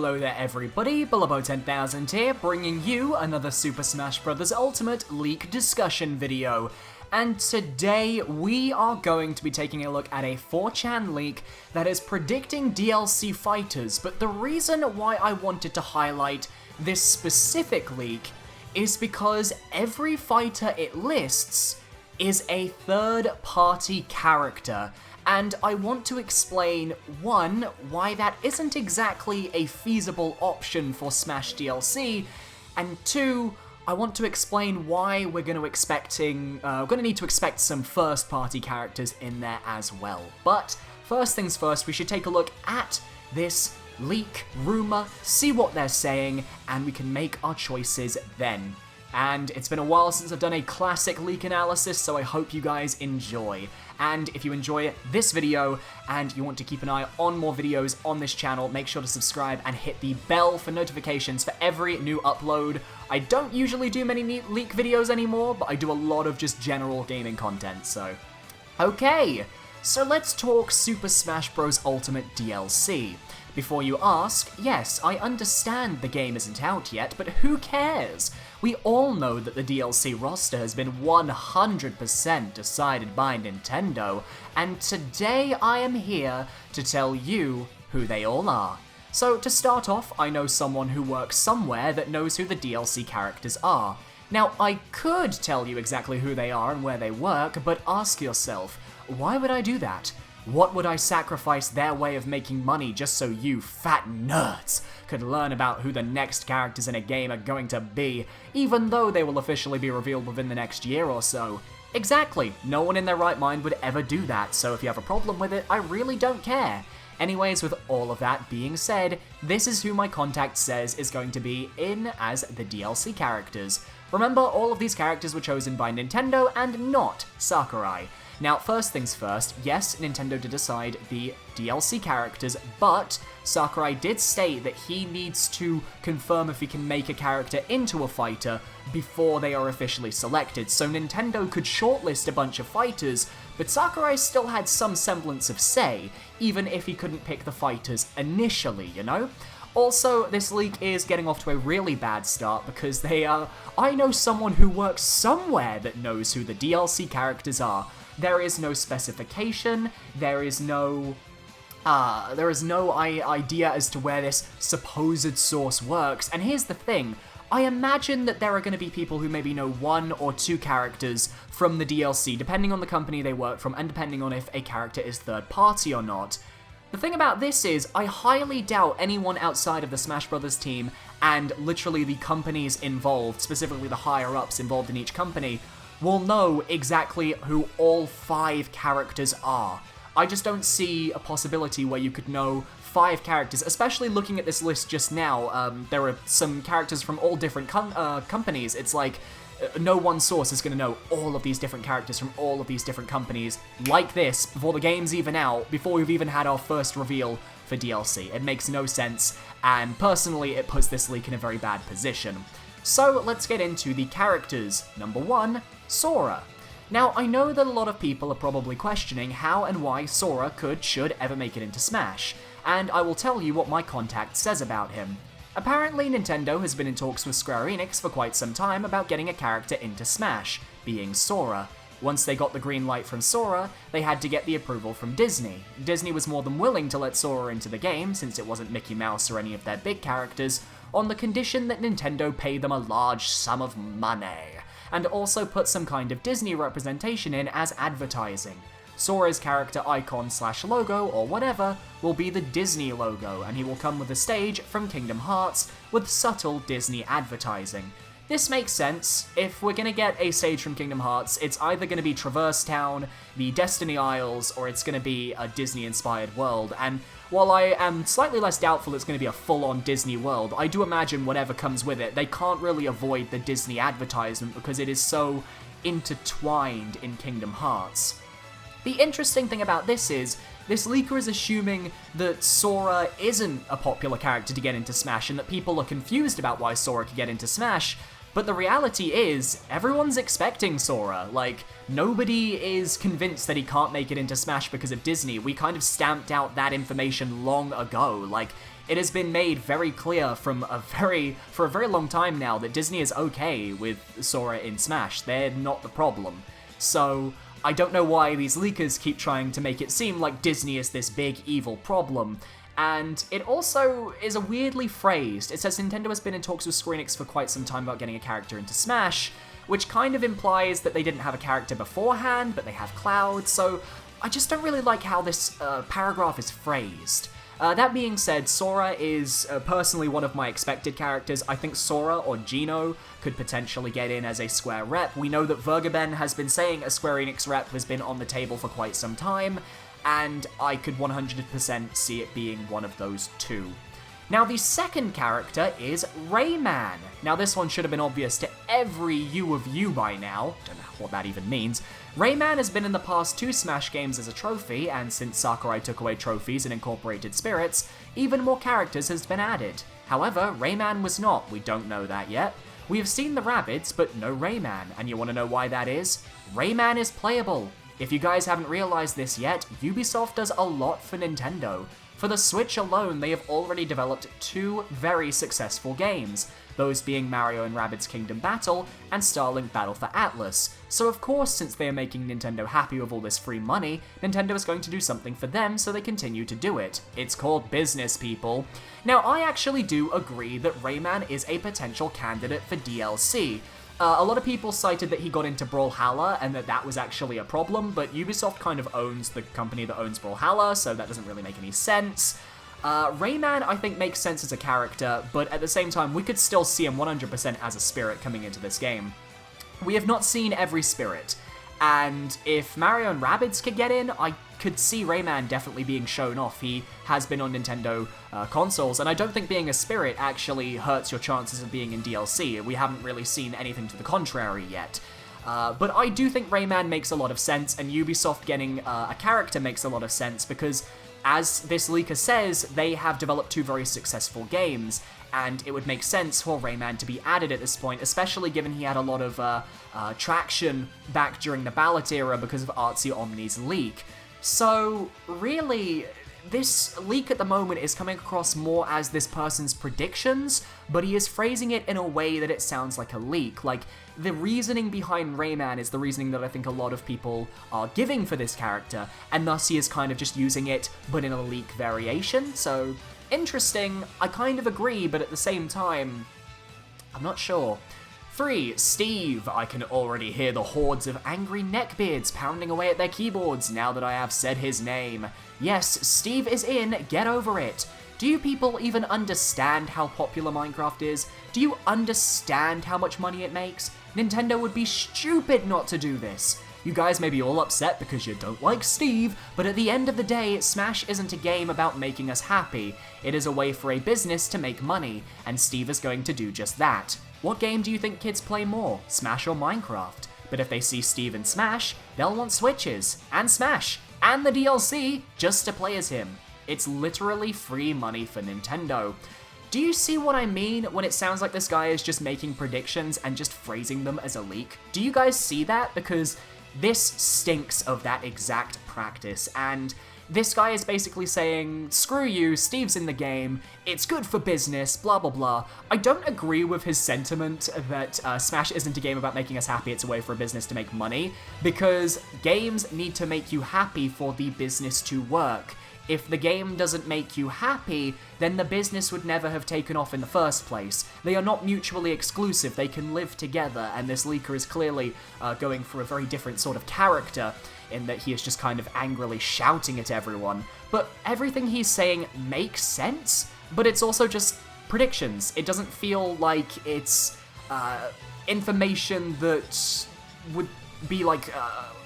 Hello there everybody, Billabo10000 here, bringing you another Super Smash Bros. Ultimate leak discussion video. And today we are going to be taking a look at a 4chan leak that is predicting DLC fighters, but the reason why I wanted to highlight this specific leak is because every fighter it lists is a third-party character. And I want to explain, one, why that isn't exactly a feasible option for Smash DLC, and two, I want to explain why we're going to need to expect some first-party characters in there as well. But first things first, we should take a look at this leak, rumor, see what they're saying, and we can make our choices then. And it's been a while since I've done a classic leak analysis, so I hope you guys enjoy. And if you enjoy this video and you want to keep an eye on more videos on this channel, make sure to subscribe and hit the bell for notifications for every new upload. I don't usually do many leak videos anymore, but I do a lot of just general gaming content, so... Okay, so let's talk Super Smash Bros. Ultimate DLC. Before you ask, yes, I understand the game isn't out yet, but who cares? We all know that the DLC roster has been 100% decided by Nintendo, and today I am here to tell you who they all are. So to start off, I know someone who works somewhere that knows who the DLC characters are. Now, I could tell you exactly who they are and where they work, but ask yourself, why would I do that? What would I sacrifice their way of making money just so you fat nerds could learn about who the next characters in a game are going to be, even though they will officially be revealed within the next year or so? Exactly, no one in their right mind would ever do that, so if you have a problem with it, I really don't care. Anyways, with all of that being said, this is who my contact says is going to be in as the DLC characters. Remember, all of these characters were chosen by Nintendo and not Sakurai. Now, first things first, yes, Nintendo did decide the DLC characters, but Sakurai did state that he needs to confirm if he can make a character into a fighter before they are officially selected, so Nintendo could shortlist a bunch of fighters, but Sakurai still had some semblance of say, even if he couldn't pick the fighters initially, you know? Also, this leak is getting off to a really bad start because I know someone who works somewhere that knows who the DLC characters are. There is no specification, there is no idea as to where this supposed source works, and here's the thing, I imagine that there are going to be people who maybe know one or two characters from the DLC, depending on the company they work from, and depending on if a character is third party or not. The thing about this is, I highly doubt anyone outside of the Smash Bros. Team, and literally the companies involved, specifically the higher-ups involved in each company, will know exactly who all 5 characters are. I just don't see a possibility where you could know 5 characters, especially looking at this list just now. There are some characters from all different companies. It's like, no one source is going to know all of these different characters from all of these different companies like this before the game's even out, before we've even had our first reveal for DLC. It makes no sense, and personally it puts this leak in a very bad position. So let's get into the characters. Number 1, Sora. Now, I know that a lot of people are probably questioning how and why Sora should ever make it into Smash, and I will tell you what my contact says about him. Apparently, Nintendo has been in talks with Square Enix for quite some time about getting a character into Smash, being Sora. Once they got the green light from Sora, they had to get the approval from Disney. Disney was more than willing to let Sora into the game, since it wasn't Mickey Mouse or any of their big characters, on the condition that Nintendo paid them a large sum of money, and also put some kind of Disney representation in as advertising. Sora's character icon/logo, or whatever, will be the Disney logo, and he will come with a stage from Kingdom Hearts with subtle Disney advertising. This makes sense. If we're gonna get a stage from Kingdom Hearts, it's either gonna be Traverse Town, the Destiny Isles, or it's gonna be a Disney-inspired world, and while I am slightly less doubtful it's gonna be a full-on Disney world, I do imagine whatever comes with it, they can't really avoid the Disney advertisement because it is so intertwined in Kingdom Hearts. The interesting thing about this is, this leaker is assuming that Sora isn't a popular character to get into Smash, and that people are confused about why Sora could get into Smash, but the reality is, everyone's expecting Sora. Like, nobody is convinced that he can't make it into Smash because of Disney. We kind of stamped out that information long ago. Like, it has been made very clear for a very long time now that Disney is okay with Sora in Smash. They're not the problem. So I don't know why these leakers keep trying to make it seem like Disney is this big evil problem. And it also is a weirdly phrased. It says Nintendo has been in talks with Square Enix for quite some time about getting a character into Smash, which kind of implies that they didn't have a character beforehand, but they have Cloud, so I just don't really like how this paragraph is phrased. That being said, Sora is personally one of my expected characters. I think Sora or Geno could potentially get in as a Square rep. We know that Vergaben has been saying a Square Enix rep has been on the table for quite some time, and I could 100% see it being one of those two. Now, the second character is Rayman. Now, this one should have been obvious to every you of you by now. Don't know what that even means. Rayman has been in the past 2 Smash games as a trophy, and since Sakurai took away trophies and incorporated spirits, even more characters has been added. However, Rayman was not. We don't know that yet. We have seen the Rabbids, but no Rayman, and you want to know why that is? Rayman is playable. If you guys haven't realized this yet, Ubisoft does a lot for Nintendo. For the Switch alone, they have already developed 2 very successful games, those being Mario and Rabbids Kingdom Battle and Starlink Battle for Atlas. So of course, since they are making Nintendo happy with all this free money, Nintendo is going to do something for them, so they continue to do it. It's called business, people. Now, I actually do agree that Rayman is a potential candidate for DLC. A lot of people cited that he got into Brawlhalla and that was actually a problem, but Ubisoft kind of owns the company that owns Brawlhalla, so that doesn't really make any sense. Rayman, I think, makes sense as a character, but at the same time, we could still see him 100% as a spirit coming into this game. We have not seen every spirit, and if Mario and Rabbids could get in, I could see Rayman definitely being shown off. He has been on Nintendo consoles, and I don't think being a spirit actually hurts your chances of being in DLC. We haven't really seen anything to the contrary yet. But I do think Rayman makes a lot of sense, and Ubisoft getting a character makes a lot of sense, because as this leaker says, they have developed 2 very successful games, and it would make sense for Rayman to be added at this point, especially given he had a lot of traction back during the ballot era because of Artsy Omni's leak. So, really, this leak at the moment is coming across more as this person's predictions, but he is phrasing it in a way that it sounds like a leak. Like, the reasoning behind Rayman is the reasoning that I think a lot of people are giving for this character, and thus he is kind of just using it, but in a leak variation. So, interesting. I kind of agree, but at the same time, I'm not sure. 3. Steve. I can already hear the hordes of angry neckbeards pounding away at their keyboards now that I have said his name. Yes, Steve is in, get over it. Do you people even understand how popular Minecraft is? Do you understand how much money it makes? Nintendo would be stupid not to do this. You guys may be all upset because you don't like Steve, but at the end of the day, Smash isn't a game about making us happy. It is a way for a business to make money, and Steve is going to do just that. What game do you think kids play more, Smash or Minecraft? But if they see Steve in Smash, they'll want Switches, and Smash, and the DLC, just to play as him. It's literally free money for Nintendo. Do you see what I mean when it sounds like this guy is just making predictions and just phrasing them as a leak? Do you guys see that? Because this stinks of that exact practice, and this guy is basically saying, screw you, Steve's in the game, it's good for business, blah blah blah. I don't agree with his sentiment that Smash isn't a game about making us happy, it's a way for a business to make money, because games need to make you happy for the business to work. If the game doesn't make you happy, then the business would never have taken off in the first place. They are not mutually exclusive, they can live together, and this leaker is clearly going for a very different sort of character, in that he is just kind of angrily shouting at everyone. But everything he's saying makes sense, but it's also just predictions. It doesn't feel like it's information that would be like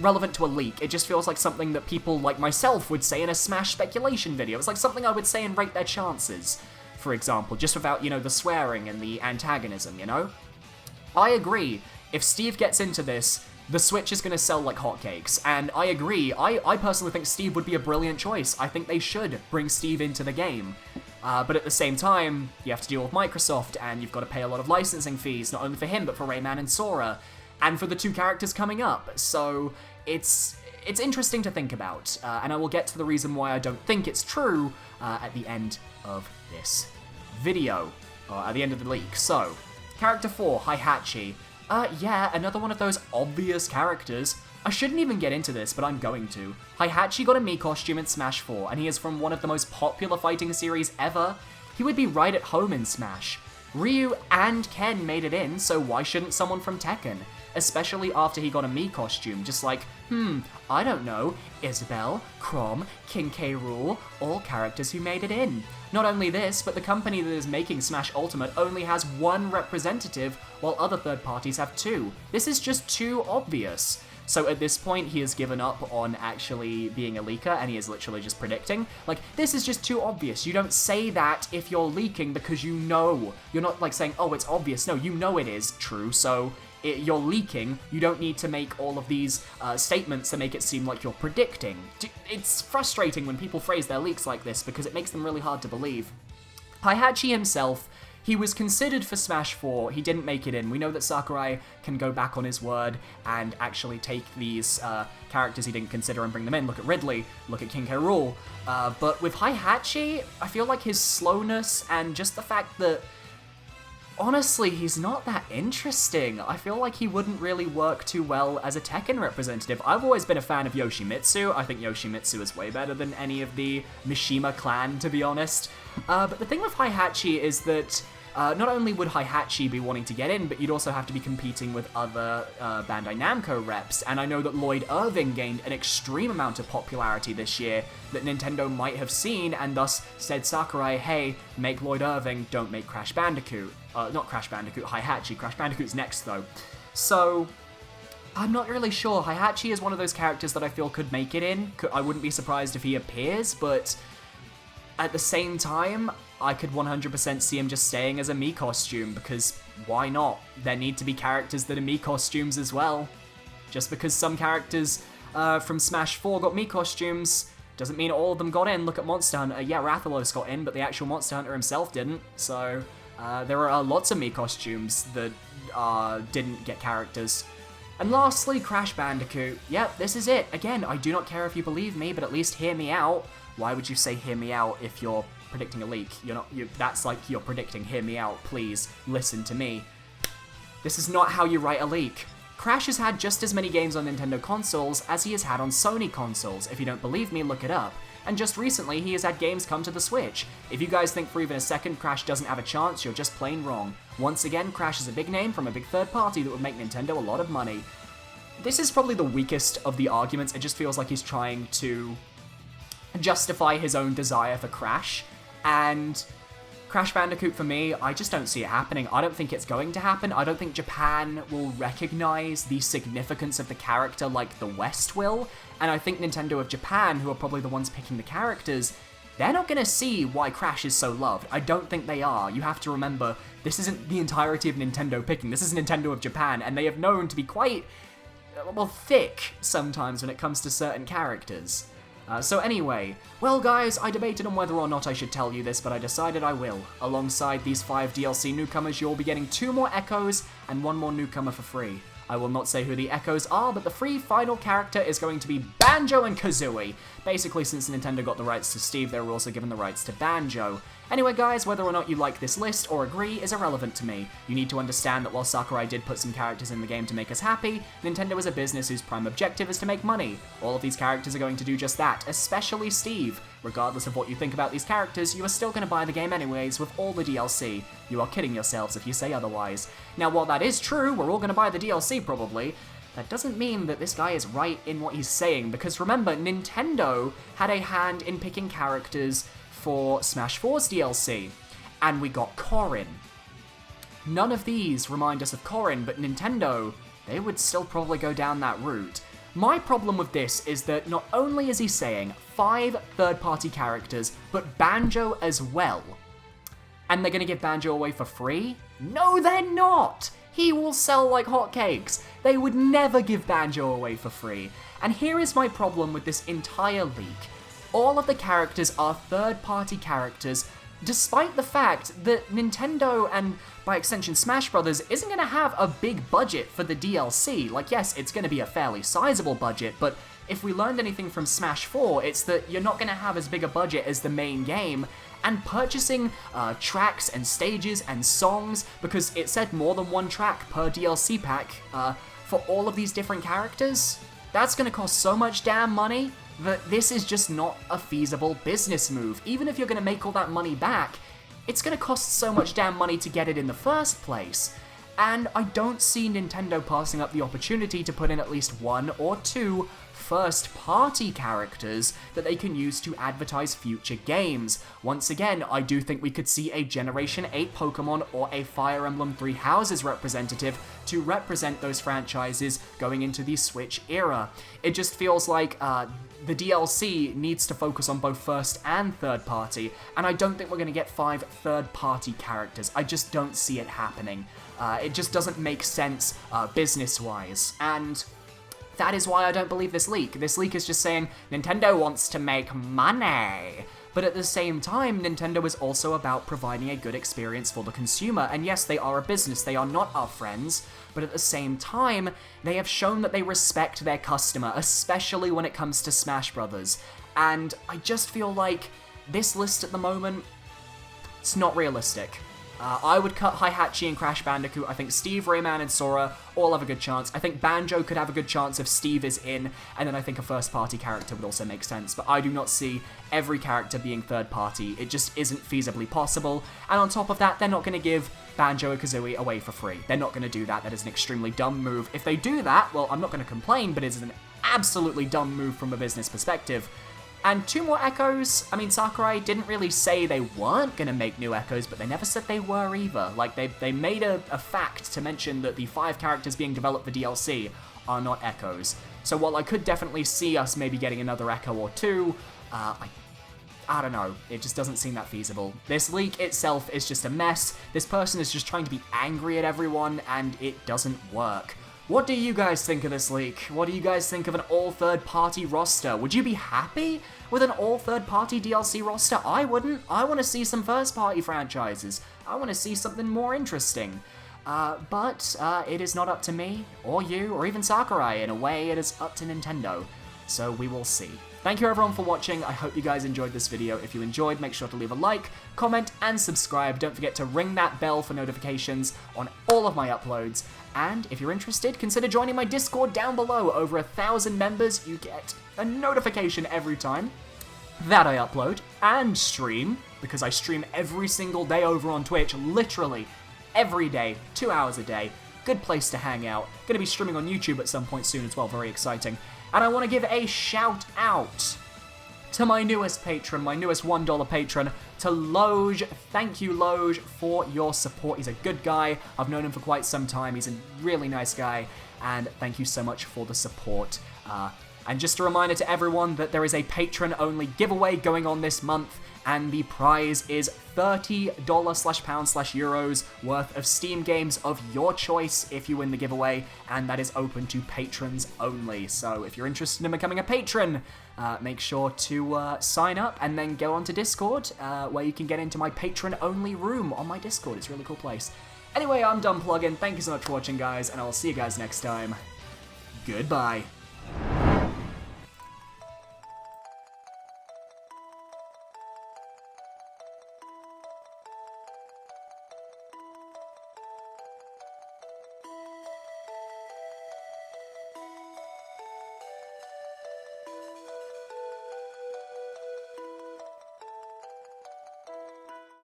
relevant to a leak. It just feels like something that people like myself would say in a Smash speculation video. It's like something I would say and Rate Their Chances, for example, just without, you know, the swearing and the antagonism, you know? I agree. If Steve gets into this, the Switch is going to sell like hotcakes, and I agree. I personally think Steve would be a brilliant choice. I think they should bring Steve into the game. But at the same time, you have to deal with Microsoft, and you've got to pay a lot of licensing fees, not only for him, but for Rayman and Sora, and for the 2 characters coming up. So it's interesting to think about, and I will get to the reason why I don't think it's true at the end of this video, or at the end of the leak. So, character 4, Heihachi. Yeah, another one of those obvious characters. I shouldn't even get into this, but I'm going to. Heihachi got a Mii costume in Smash 4, and he is from one of the most popular fighting series ever. He would be right at home in Smash. Ryu and Ken made it in, so why shouldn't someone from Tekken? Especially after he got a Mii costume, just like, I don't know, Isabelle, Chrom, King K. Rool, all characters who made it in. Not only this, but the company that is making Smash Ultimate only has one representative, while other third parties have two. This is just too obvious. So at this point, he has given up on actually being a leaker, and he is literally just predicting. Like, this is just too obvious. You don't say that if you're leaking because you know. You're not, like, saying, oh, it's obvious. No, you know it is true, so you're leaking. You don't need to make all of these statements that make it seem like you're predicting. It's frustrating when people phrase their leaks like this because it makes them really hard to believe. Heihachi himself, he was considered for Smash 4, he didn't make it in. We know that Sakurai can go back on his word and actually take these characters he didn't consider and bring them in. Look at Ridley, look at King K. Rool. But with Heihachi, I feel like his slowness and just the fact that, honestly, he's not that interesting. I feel like he wouldn't really work too well as a Tekken representative. I've always been a fan of Yoshimitsu. I think Yoshimitsu is way better than any of the Mishima clan, to be honest. But the thing with Heihachi is that not only would Heihachi be wanting to get in, but you'd also have to be competing with other Bandai Namco reps, and I know that Lloyd Irving gained an extreme amount of popularity this year that Nintendo might have seen, and thus said Sakurai, hey, make Lloyd Irving, don't make Crash Bandicoot. Not Crash Bandicoot, Heihachi. Crash Bandicoot's next, though. So, I'm not really sure. Heihachi is one of those characters that I feel could make it in. I wouldn't be surprised if he appears, but at the same time, I could 100% see him just staying as a Mii costume, because why not? There need to be characters that are Mii costumes as well. Just because some characters from Smash 4 got Mii costumes, doesn't mean all of them got in. Look at Monster Hunter. Yeah, Rathalos got in, but the actual Monster Hunter himself didn't. So, there are lots of Mii costumes that didn't get characters. And lastly, Crash Bandicoot. Yep, this is it. Again, I do not care if you believe me, but at least hear me out. Why would you say hear me out if you're predicting a leak? That's like you're predicting hear me out, please, listen to me. This is not how you write a leak. Crash has had just as many games on Nintendo consoles as he has had on Sony consoles. If you don't believe me, look it up. And just recently, he has had games come to the Switch. If you guys think for even a second Crash doesn't have a chance, you're just plain wrong. Once again, Crash is a big name from a big third party that would make Nintendo a lot of money. This is probably the weakest of the arguments. It just feels like he's trying to justify his own desire for Crash, and Crash Bandicoot for me, I just don't see it happening. I don't think it's going to happen. I don't think Japan will recognize the significance of the character like the West will, and I think Nintendo of Japan, who are probably the ones picking the characters, they're not going to see why Crash is so loved. I don't think they are. You have to remember, this isn't the entirety of Nintendo picking. This is Nintendo of Japan, and they have known to be quite, well, thick sometimes when it comes to certain characters. So anyway, well guys, I debated on whether or not I should tell you this, but I decided I will. Alongside these 5 DLC newcomers, you'll be getting 2 more Echoes and 1 more newcomer for free. I will not say who the Echoes are, but the free final character is going to be Banjo and Kazooie. Basically, since Nintendo got the rights to Steve, they were also given the rights to Banjo. Anyway guys, whether or not you like this list or agree is irrelevant to me. You need to understand that while Sakurai did put some characters in the game to make us happy, Nintendo is a business whose prime objective is to make money. All of these characters are going to do just that, especially Steve. Regardless of what you think about these characters, you are still going to buy the game anyways with all the DLC. You are kidding yourselves if you say otherwise. Now while that is true, we're all going to buy the DLC probably, that doesn't mean that this guy is right in what he's saying, because remember, Nintendo had a hand in picking characters for Smash 4's DLC, and we got Corrin. None of these remind us of Corrin, but Nintendo, they would still probably go down that route. My problem with this is that not only is he saying 5 third-party characters, but Banjo as well. And they're gonna give Banjo away for free? No, they're not! He will sell like hotcakes. They would never give Banjo away for free. And here is my problem with this entire leak. All of the characters are third-party characters, despite the fact that Nintendo and, by extension, Smash Bros. Isn't going to have a big budget for the DLC. Like, yes, it's going to be a fairly sizable budget, but if we learned anything from Smash 4, it's that you're not going to have as big a budget as the main game, and purchasing tracks and stages and songs, because it said more than one track per DLC pack for all of these different characters, that's gonna cost so much damn money that this is just not a feasible business move. Even if you're gonna make all that money back, it's gonna cost so much damn money to get it in the first place. And I don't see Nintendo passing up the opportunity to put in at least 1 or 2 first-party characters that they can use to advertise future games. Once again, I do think we could see a Generation 8 Pokemon or a Fire Emblem Three Houses representative to represent those franchises going into the Switch era. It just feels like the DLC needs to focus on both first and third party, and I don't think we're going to get 5 third-party characters. I just don't see it happening. It just doesn't make sense business-wise, and that is why I don't believe this leak. This leak is just saying Nintendo wants to make money. But at the same time, Nintendo is also about providing a good experience for the consumer. And yes, they are a business, they are not our friends. But at the same time, they have shown that they respect their customer, especially when it comes to Smash Brothers. And I just feel like this list at the moment, it's not realistic. I would cut Hihachi and Crash Bandicoot. I think Steve, Rayman, and Sora all have a good chance. I think Banjo could have a good chance if Steve is in, and then I think a first-party character would also make sense. But I do not see every character being third-party. It just isn't feasibly possible. And on top of that, they're not going to give Banjo and Kazooie away for free. They're not going to do that. That is an extremely dumb move. If they do that, well, I'm not going to complain, but it's an absolutely dumb move from a business perspective. And 2 more Echoes. I mean, Sakurai didn't really say they weren't going to make new Echoes, but they never said they were either. Like, they made a fact to mention that the 5 characters being developed for DLC are not Echoes. So while I could definitely see us maybe getting another Echo or 2, I don't know. It just doesn't seem that feasible. This leak itself is just a mess. This person is just trying to be angry at everyone, and it doesn't work. What do you guys think of this leak? What do you guys think of an all-third-party roster? Would you be happy with an all-third-party DLC roster? I wouldn't. I want to see some first-party franchises. I want to see something more interesting. But it is not up to me, or you, or even Sakurai. In a way, it is up to Nintendo. So we will see. Thank you everyone for watching. I hope you guys enjoyed this video. If you enjoyed, make sure to leave a like, comment, and subscribe. Don't forget to ring that bell for notifications on all of my uploads. And if you're interested, consider joining my Discord down below. Over 1,000 members, you get a notification every time that I upload and stream, because I stream every single day over on Twitch, literally every day, 2 hours a day. Good place to hang out. Gonna be streaming on YouTube at some point soon as well, very exciting. And I want to give a shout out to my newest patron, my newest $1 patron, to Loge. Thank you, Loge, for your support. He's a good guy. I've known him for quite some time. He's a really nice guy, and thank you so much for the support. And just a reminder to everyone that there is a patron-only giveaway going on this month, and the prize is $30/pound/euros worth of Steam games of your choice if you win the giveaway, and that is open to patrons only. So if you're interested in becoming a patron, make sure to sign up and then go onto Discord, where you can get into my patron-only room on my Discord. It's a really cool place. Anyway, I'm done plugging. Thank you so much for watching, guys, and I'll see you guys next time. Goodbye.